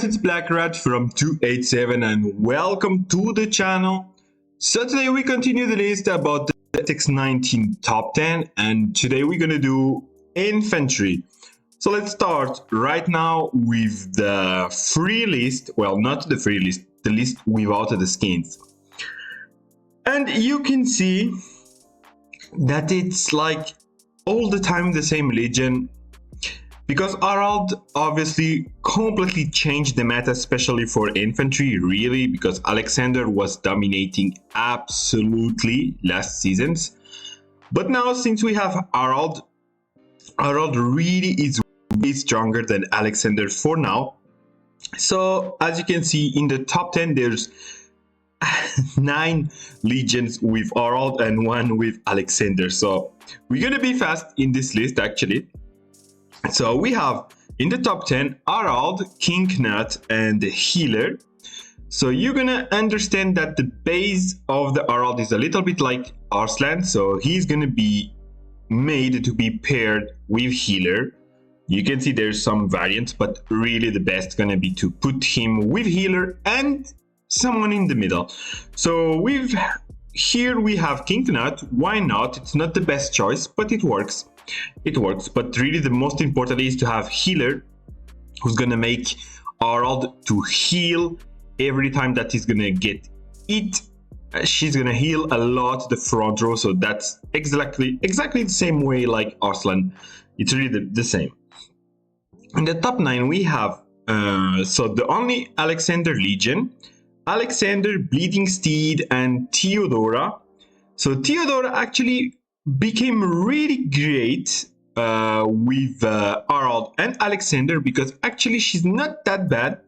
guys, it's Black Rat from 287 and welcome to the channel. So today we continue the list about the Sx19 top 10 and today we're gonna do infantry. So let's start right now with the free list. Well, not the free list, the list without the skins. And you can see that it's like all the time the same legion. Because Harald obviously completely changed the meta, especially for infantry, really, because Alexander was dominating absolutely last seasons. But now, since we have Harald really is way stronger than Alexander for now. So, as you can see, in the top 10, there's 9 legions with Harald and 1 with Alexander. So, we're gonna be fast in this list, actually. So we have in the top 10 Harald, King Nut, and the Healer. So you're gonna understand that the base of the Harald is a little bit like Arslan. So he's gonna be made to be paired with Healer. You can see there's some variants, but really the best gonna be to put him with Healer and someone in the middle. So here we have King Nut. Why not? It's not the best choice, but it works. It works, but really the most important is to have Healer, who's gonna make Harald to heal every time that he's gonna get hit. She's gonna heal a lot the front row, so that's exactly the same way like Arslan. It's really the same. In the top 9 we have so the only Alexander Legion, Alexander, Bleeding Steed, and Theodora. So Theodora actually became really great with Harald and Alexander because actually she's not that bad,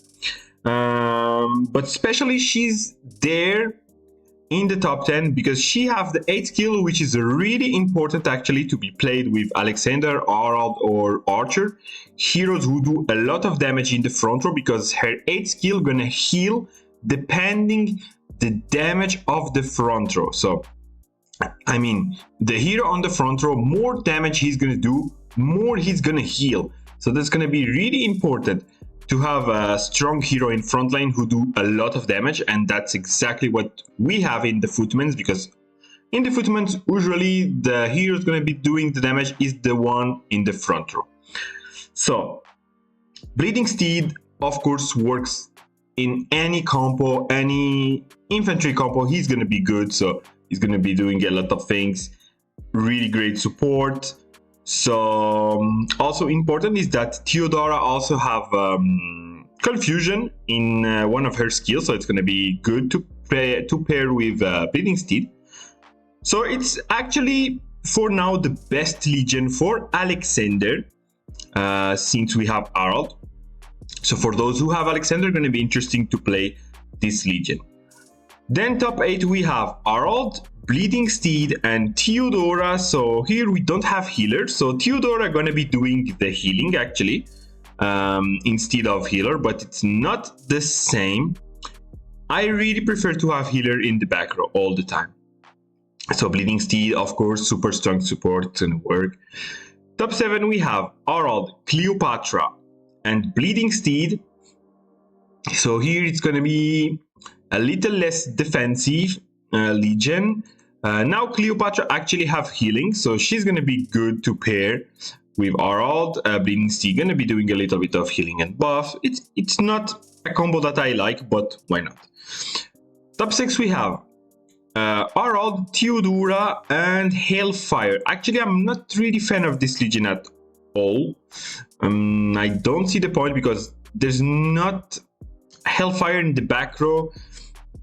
but especially she's there in the top 10 because she has the 8 skill, which is really important actually to be played with Alexander, Harald, or Archer, heroes who do a lot of damage in the front row because her 8 skill gonna heal depending the damage of the front row. So I mean, the hero on the front row, more damage he's gonna do, more he's gonna heal. So that's gonna be really important to have a strong hero in front line who do a lot of damage, and that's exactly what we have in the Footmans, because in the Footmans, usually the hero is gonna be doing the damage is the one in the front row. So, Bleeding Steed, of course, works in any compo, any infantry compo, he's gonna be good, so he's going to be doing a lot of things, really great support. So also important is that Theodora also have confusion in one of her skills, so it's going to be good to pair with Bleeding Steed. So it's actually for now the best legion for Alexander since we have Harald. So for those who have Alexander, going to be interesting to play this legion. Then top 8 we have Harald, Bleeding Steed, and Theodora. So here we don't have Healer, so Theodora gonna be doing the healing actually instead of Healer, but it's not the same. I really prefer to have Healer in the back row all the time. So Bleeding Steed, of course, super strong support, it's gonna work. Top 7 we have Harald, Cleopatra, and Bleeding Steed. So here it's gonna be a little less defensive legion. Now Cleopatra actually have healing, so she's gonna be good to pair with Harald. Bleeding Steed gonna be doing a little bit of healing and buff. It's not a combo that I like, but why not? Top 6 we have Harald, Theodora, and Hellfire. Actually, I'm not really fan of this legion at all. I don't see the point because there's not Hellfire in the back row.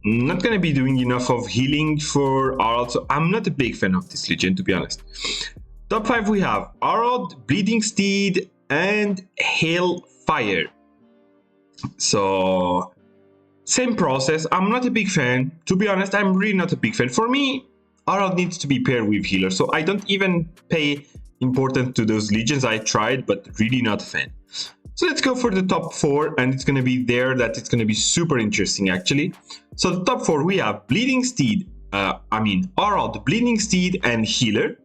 Not gonna be doing enough of healing for Harald, so I'm not a big fan of this legion, to be honest. Top 5 we have Harald, Bleeding Steed, and Hellfire. So same process. I'm not a big fan, to be honest. I'm really not a big fan. For me, Harald needs to be paired with Healer, so I don't even pay importance to those legions. I tried, but really not a fan. So let's go for the top 4, and it's going to be there that it's going to be super interesting actually. So the top 4 we have Bleeding Steed, Harald, Bleeding Steed, and Healer.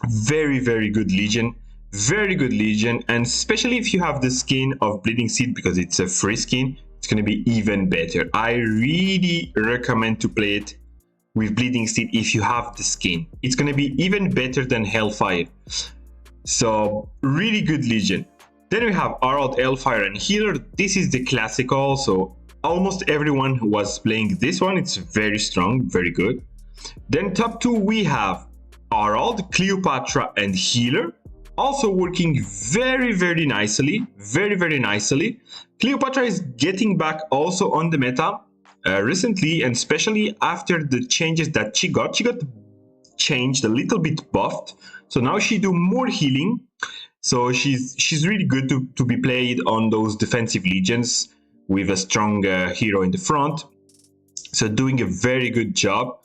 Very, very good legion. Very good Legion, and especially if you have the skin of Bleeding Seed, because it's a free skin, it's going to be even better. I really recommend to play it with Bleeding Seed if you have the skin. It's going to be even better than Hellfire. So really good Legion. Then we have Harald, Hellfire, and Healer. This is the classical, so almost everyone was playing this one. It's very strong, very good. Then top 2 we have Harald, Cleopatra, and Healer. Also working very nicely, very nicely. Cleopatra is getting back also on the meta recently, and especially after the changes that she got changed, a little bit buffed, so now she do more healing, so she's really good to be played on those defensive legions with a strong hero in the front, so doing a very good job.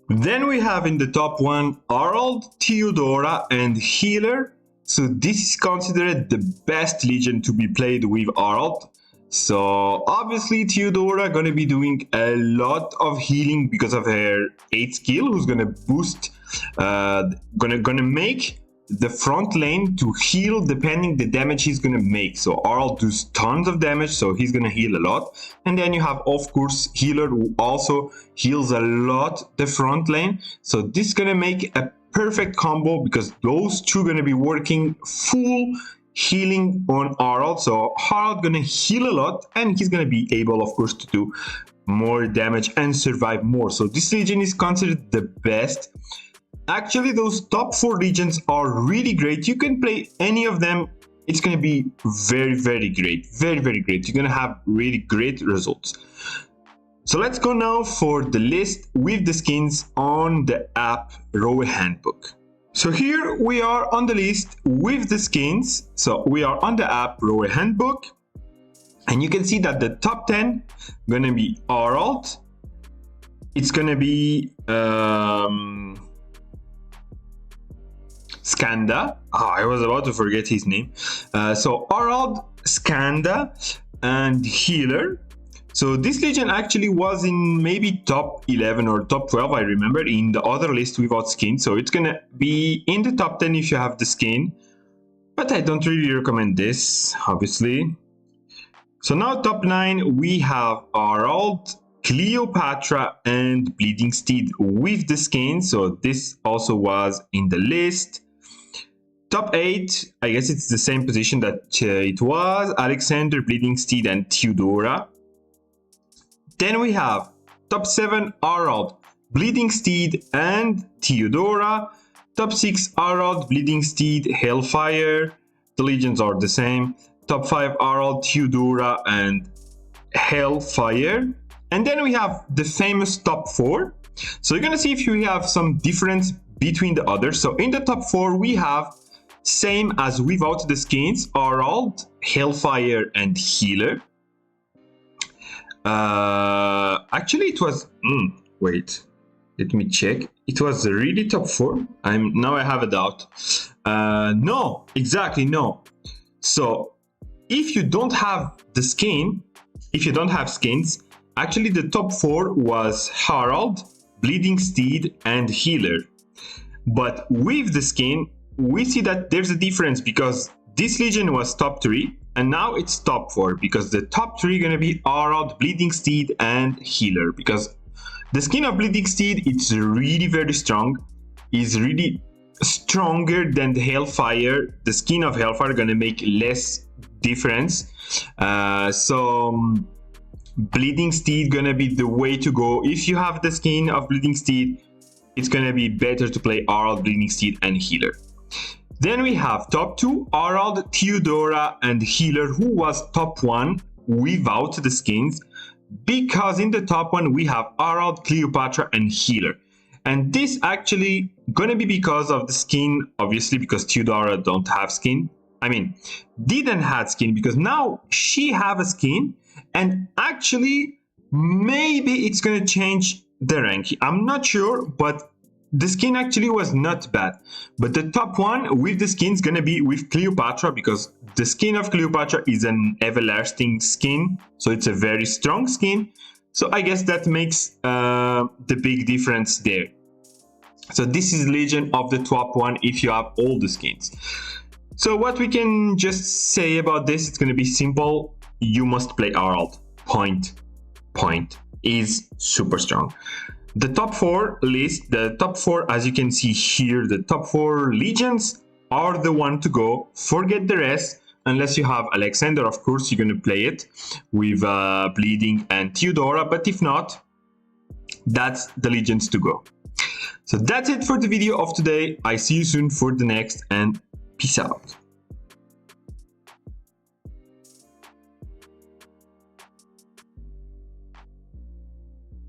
Then we have in the top 1 Harald, Theodora, and Healer. So this is considered the best legion to be played with Harald. So obviously Theodora gonna be doing a lot of healing because of her 8 skill, who's gonna boost, gonna make the front lane to heal depending the damage he's gonna make. So Harald does tons of damage, so he's gonna heal a lot. And then you have, of course, Healer, who also heals a lot the front lane. So this is gonna make a perfect combo, because those two gonna be working full healing on Harald. So Harald gonna heal a lot, and he's gonna be able, of course, to do more damage and survive more. So this legion is considered the best. Actually, those top 4 legions are really great. You can play any of them. It's gonna be very great, very great. You're gonna have really great results. So let's go now for the list with the skins on the app Roe Handbook. So here we are on the list with the skins. So we are on the app Roe Handbook, and you can see that the top 10 gonna be Harald. It's gonna be Skanda. I was about to forget his name. So Harald, Skanda, and Healer. So this legion actually was in maybe top 11 or top 12, I remember, in the other list without skin. So it's gonna be in the top 10 if you have the skin, but I don't really recommend this, obviously. So now top 9, we have Harald, Cleopatra, and Bleeding Steed with the skin. So this also was in the list. Top 8, I guess it's the same position that it was, Alexander, Bleeding Steed, and Theodora. Then we have top 7, Harald, Bleeding Steed, and Theodora. Top 6, Harald, Bleeding Steed, Hellfire. The legions are the same. Top 5, Harald, Theodora, and Hellfire. And then we have the famous top 4. So you're gonna see if you have some difference between the others. So in the top 4, we have, same as without the skins, Harald, Hellfire, and Healer. Actually it was wait, let me check. It was really top 4. Now I have a doubt. No, exactly, no. So if you don't have the skin, if you don't have skins, actually the top 4 was Harald, Bleeding Steed, and Healer. But with the skin, we see that there's a difference, because this legion was top 3 and now it's top 4, because the top 3 gonna be Harald, Bleeding Steed, and Healer. Because the skin of Bleeding Steed, it's really very strong, is really stronger than the Hellfire. The skin of Hellfire gonna make less difference, so Bleeding Steed gonna be the way to go. If you have the skin of Bleeding Steed, it's gonna be better to play Harald, Bleeding Steed, and Healer. Then we have top 2, Harald, Theodora, and Healer, who was top 1 without the skins, because in the top 1 we have Harald, Cleopatra, and Healer. And this actually gonna be because of the skin, obviously, because Theodora don't have skin. I mean, didn't have skin, because now she have a skin, and actually maybe it's gonna change the rank. I'm not sure, but the skin actually was not bad. But the top 1 with the skin is gonna be with Cleopatra, because the skin of Cleopatra is an everlasting skin, so it's a very strong skin. So I guess that makes the big difference there. So this is Legion of the top 1 if you have all the skins. So what we can just say about this, it's going to be simple. You must play Harald. Point is super strong. The top four list, the top four, as you can see here, the top four legions are the one to go. Forget the rest. Unless you have Alexander, of course, you're going to play it with Bleeding and Theodora. But if not, that's the legions to go. So that's it for the video of today. I see you soon for the next, and peace out.